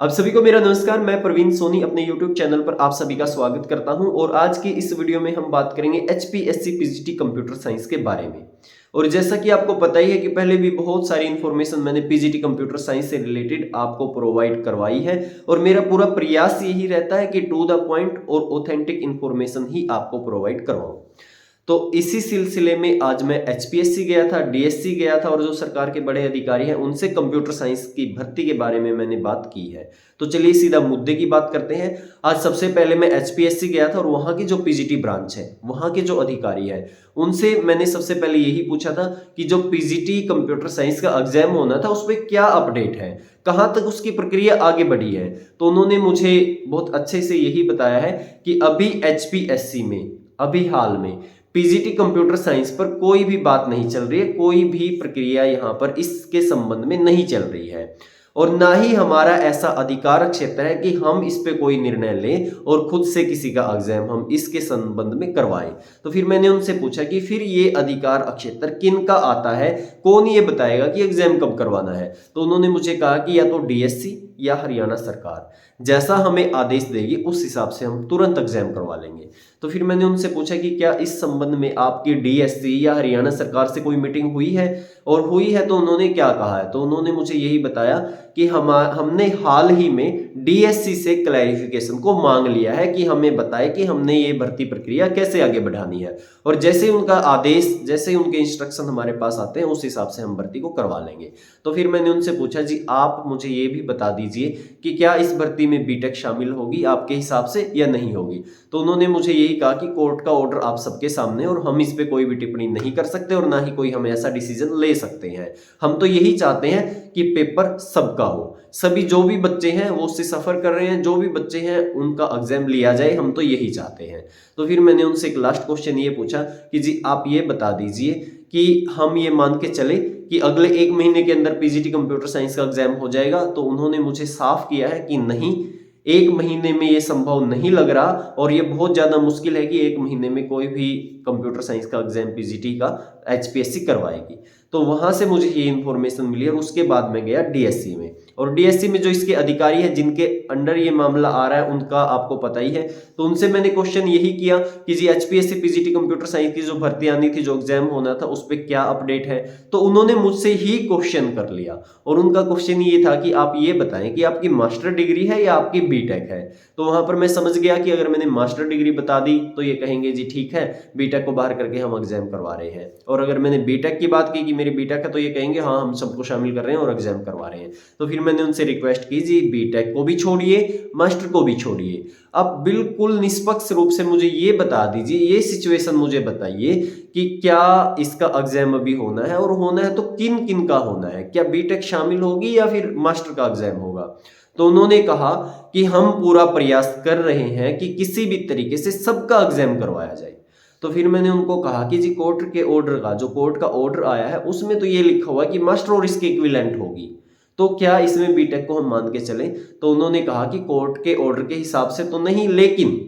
आप सभी को मेरा नमस्कार। मैं प्रवीण सोनी अपने YouTube चैनल पर आप सभी का स्वागत करता हूं और आज की इस वीडियो में हम बात करेंगे HPSC पीजीटी कंप्यूटर साइंस के बारे में। और जैसा कि आपको पता ही है कि पहले भी बहुत सारी इन्फॉर्मेशन मैंने पीजीटी कंप्यूटर साइंस से रिलेटेड आपको प्रोवाइड करवाई है और मेरा पूरा प्रयास यही रहता है कि टू द पॉइंट और ऑथेंटिक इन्फॉर्मेशन ही आपको प्रोवाइड करवाऊं। तो इसी सिलसिले में आज मैं एचपीएससी गया था, डीएससी गया था और जो सरकार के बड़े अधिकारी हैं उनसे कंप्यूटर साइंस की भर्ती के बारे में मैंने बात की है। तो चलिए सीधा मुद्दे की बात करते हैं। आज सबसे पहले मैं एचपीएससी गया था और वहां की जो पीजीटी ब्रांच है, वहां के जो अधिकारी हैं, उनसे मैंने सबसे पहले यही पूछा था कि जो पीजीटी कंप्यूटर साइंस का एग्जाम होना था उस पर क्या अपडेट है, कहां तक उसकी प्रक्रिया आगे बढ़ी है। तो उन्होंने मुझे बहुत अच्छे से यही बताया है कि अभी एचपीएससी में अभी हाल में पीजीटी कंप्यूटर साइंस पर कोई भी बात नहीं चल रही है, कोई भी प्रक्रिया यहां पर इसके संबंध में नहीं चल रही है और ना ही हमारा ऐसा अधिकार क्षेत्र है कि हम इस पे कोई निर्णय लें और खुद से किसी का एग्जाम हम इसके संबंध में करवाएं। तो फिर मैंने उनसे पूछा कि फिर ये अधिकार क्षेत्र किन का आता है, कौन ये बताएगा कि एग्जाम कब करवाना है। तो उन्होंने मुझे कहा कि या तो डीएससी या हरियाणा सरकार जैसा हमें आदेश देगी उस हिसाब से हम तुरंत एग्जाम करवा लेंगे। तो फिर मैंने उनसे पूछा कि क्या इस संबंध में आपकी डीएससी या हरियाणा सरकार से कोई मीटिंग हुई है, और हुई है तो उन्होंने क्या कहा है। तो उन्होंने मुझे यही बताया कि हमने हाल ही में डीएससी से क्लैरिफिकेशन को मांग लिया है कि हमें बताए कि हमने ये भर्ती प्रक्रिया कैसे आगे बढ़ानी है और जैसे उनका आदेश, जैसे उनके इंस्ट्रक्शन हमारे पास आते हैं उस हिसाब से हम भर्ती को करवा लेंगे। तो फिर मैंने उनसे पूछा जी आप मुझे ये भी बता दीजिए कि क्या इस भर्ती में बीटेक शामिल होगी आपके हिसाब से या नहीं होगी। तो उन्होंने मुझे यही कहा कि कोर्ट का ऑर्डर आप सबके सामने और हम इस पे कोई भी टिप्पणी नहीं कर सकते और ना ही कोई हम ऐसा डिसीजन ले सकते हैं। हम तो यही चाहते हैं कि पेपर सबका हो, सभी जो भी बच्चे हैं वो उससे सफर कर रहे हैं, जो भी बच्चे हैं उनका एग्जाम लिया जाए, हम तो यही चाहते हैं। तो फिर मैंने उनसे एक लास्ट क्वेश्चन ये पूछा कि जी आप ये बता दीजिए कि हम ये मान के चले कि अगले 1 महीने के अंदर पीजीटी कंप्यूटर साइंस का एग्जाम हो जाएगा। तो उन्होंने मुझे साफ किया है कि नहीं, 1 महीने में ये संभव नहीं लग रहा और ये बहुत ज्यादा मुश्किल है कि 1 महीने में कोई भी कंप्यूटर साइंस का एग्जाम पीजीटी का एचपीएससी करवाएगी। तो वहां से मुझे ये इंफॉर्मेशन मिली और उसके बाद मैं गया डीएससी में। और डीएससी में जो इसके अधिकारी है जिनके अंडर ये मामला आ रहा है उनका आपको पता ही है। तो उनसे मैंने क्वेश्चन यही किया कि जी एचपीएससी पीजीटी कंप्यूटर साइंस की जो भर्ती आनी थी, जो एग्जाम होना था, उस पर क्या अपडेट है। तो उन्होंने मुझसे ही क्वेश्चन कर लिया और उनका क्वेश्चन ये था कि आप ये बताएं कि आपकी मास्टर डिग्री है या आपकी बीटेक है। तो वहां पर मैं समझ गया कि अगर मैंने मास्टर डिग्री बता दी तो ये कहेंगे जी ठीक है, बीटेक को बाहर करके हम एग्जाम करवा रहे हैं। और अगर मैंने बीटेक की बात की कि मेरी बीटेक है तो ये कहेंगे हाँ हम सबको शामिल कर रहे हैं और एग्जाम करवा रहे हैं। तो फिर मैंने उनसे रिक्वेस्ट की जी बीटेक को भी छोड़िए, मास्टर को भी छोड़िए, आप बिल्कुल निष्पक्ष रूप से मुझे ये बता दीजिए, ये सिचुएशन मुझे बताइए कि क्या इसका एग्जाम अभी होना है और होना है तो किन किन का होना है, क्या बीटेक शामिल होगी या फिर मास्टर का एग्जाम होगा। तो उन्होंने कहा कि हम पूरा प्रयास कर रहे हैं कि किसी भी तरीके से सबका एग्जाम करवाया जाए। तो फिर मैंने उनको कहा कि जी कोर्ट के ऑर्डर का, जो कोर्ट का ऑर्डर आया है उसमें तो ये लिखा हुआ है कि मास्टर और इसके इक्विवेलेंट होगी, तो क्या इसमें बीटेक को हम मान के चलें। तो उन्होंने कहा कि कोर्ट के ऑर्डर के हिसाब से तो नहीं, लेकिन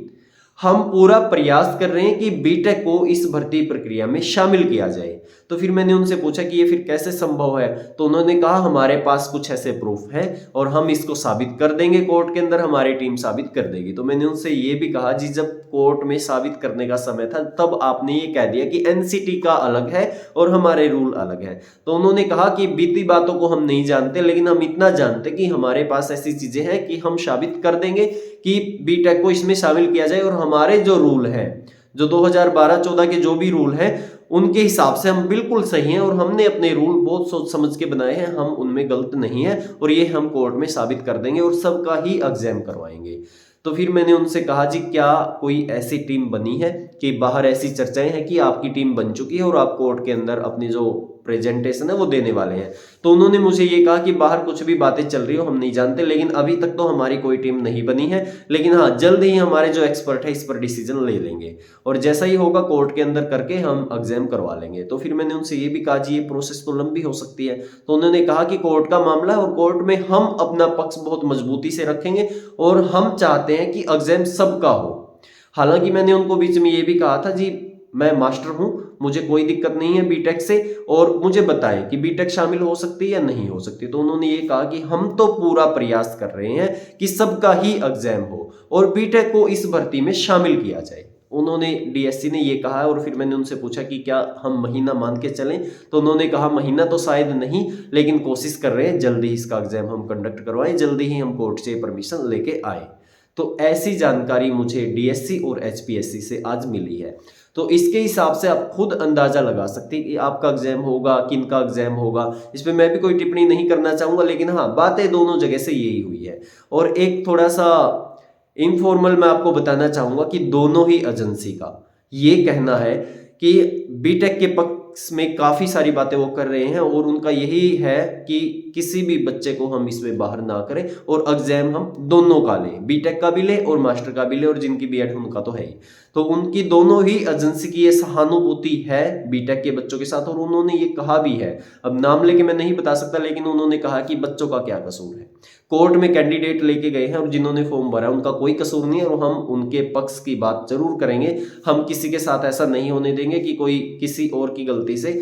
हम पूरा प्रयास कर रहे हैं कि बीटेक को इस भर्ती प्रक्रिया में शामिल किया जाए। तो फिर मैंने उनसे पूछा कि ये फिर कैसे संभव है। तो उन्होंने कहा हमारे पास कुछ ऐसे प्रूफ है और हम इसको साबित कर देंगे, कोर्ट के अंदर हमारी टीम साबित कर देगी। तो मैंने उनसे ये भी कहा जी जब कोर्ट में साबित करने का समय था तब आपने ये कह दिया कि एनसीटी का अलग है और हमारे रूल अलग है। तो उन्होंने कहा कि बीती बातों को हम नहीं जानते, लेकिन हम इतना जानते कि हमारे पास ऐसी चीजें हैं कि हम साबित कर देंगे कि बीटेक को इसमें शामिल किया जाए और हमारे जो रूल है, जो 2012-14 के जो भी रूल हैं उनके हिसाब से हम बिल्कुल सही हैं और हमने अपने रूल बहुत सोच समझ के बनाए हैं, हम उनमें गलत नहीं है और ये हम कोर्ट में साबित कर देंगे और सबका ही एग्जाम करवाएंगे। तो फिर मैंने उनसे कहा जी क्या कोई ऐसी टीम बनी है कि बाहर ऐसी चर्चाएं हैं कि आपकी टीम बन चुकी है और आप कोर्ट के अंदर अपनी जो प्रेजेंटेशन है वो देने वाले हैं। तो उन्होंने मुझे ये कहा कि बाहर कुछ भी बातें चल रही हो हम नहीं जानते, लेकिन अभी तक तो हमारी कोई टीम नहीं बनी है, लेकिन हाँ जल्द ही हमारे जो एक्सपर्ट है इस पर डिसीजन ले लेंगे और जैसा ही होगा कोर्ट के अंदर करके हम एग्जाम करवा लेंगे। तो फिर मैंने उनसे ये भी कहा जी ये प्रोसेस तो लंबी हो सकती है। तो उन्होंने कहा कि कोर्ट का मामला है और कोर्ट में हम अपना पक्ष बहुत मजबूती से रखेंगे और हम चाहते हैं कि एग्जाम सबका हो। हालांकि मैंने उनको बीच में ये भी कहा था जी मैं मास्टर हूं, मुझे कोई दिक्कत नहीं है बीटेक से, और मुझे बताएं कि बीटेक शामिल हो सकती है या नहीं हो सकती। तो उन्होंने ये कहा कि हम तो पूरा प्रयास कर रहे हैं कि सबका ही एग्जाम हो और बीटेक को इस भर्ती में शामिल किया जाए। उन्होंने डीएससी ने ये कहा है। और फिर मैंने उनसे पूछा कि क्या हम महीना मान के चलें, तो उन्होंने कहा महीना तो शायद नहीं, लेकिन कोशिश कर रहे हैं जल्दी इसका एग्जाम हम कंडक्ट करवाएं, जल्दी ही हम कोर्ट से परमिशन लेके आए। तो ऐसी जानकारी मुझे डीएससी और एचपीएससी से आज मिली है। तो इसके हिसाब से आप खुद अंदाजा लगा सकते हैं कि आपका एग्जाम होगा, किन का एग्जाम होगा। इस पे मैं भी कोई टिप्पणी नहीं करना चाहूंगा, लेकिन हाँ, बातें दोनों जगह से यही हुई है। और एक थोड़ा सा इनफॉर्मल मैं आपको बताना चाहूंगा कि दोनों ही एजेंसी का ये कहना है कि बीटेक के पक्ष में काफी सारी बातें वो कर रहे हैं, और उनका यही है कि किसी भी बच्चे को हम इसमें बाहर ना करें और एग्जाम हम दोनों का लें, बीटेक का भी लें और मास्टर का भी लें, और जिनकी बीएड उनका तो है ही। तो उनकी दोनों ही एजेंसी की ये सहानुभूति है बीटेक के बच्चों के साथ, और उन्होंने ये कहा भी है, अब नाम लेके मैं नहीं बता सकता, लेकिन उन्होंने कहा कि बच्चों का क्या कसूर है। कोर्ट में कैंडिडेट लेके गए हैं और जिन्होंने फॉर्म भरा उनका कोई कसूर नहीं है, और हम उनके पक्ष की बात जरूर करेंगे। हम किसी के साथ ऐसा नहीं होने देंगे कि कोई किसी और की गलती से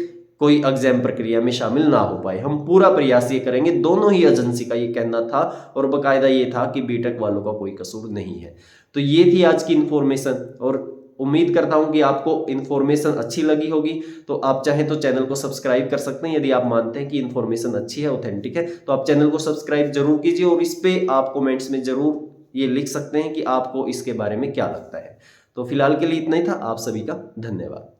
कोई एग्जाम प्रक्रिया में शामिल ना हो पाए। हम पूरा प्रयास ये करेंगे। दोनों ही एजेंसी का ये कहना था, और बकायदा ये था कि बीटेक वालों का कोई कसूर नहीं है। तो ये थी आज की इन्फॉर्मेशन, और उम्मीद करता हूं कि आपको इन्फॉर्मेशन अच्छी लगी होगी। तो आप चाहें तो चैनल को सब्सक्राइब कर सकते हैं। यदि आप मानते हैं कि इन्फॉर्मेशन अच्छी है, ऑथेंटिक है, तो आप चैनल को सब्सक्राइब जरूर कीजिए, और इस पे आप कमेंट्स में जरूर ये लिख सकते हैं कि आपको इसके बारे में क्या लगता है। तो फिलहाल के लिए इतना ही था। आप सभी का धन्यवाद।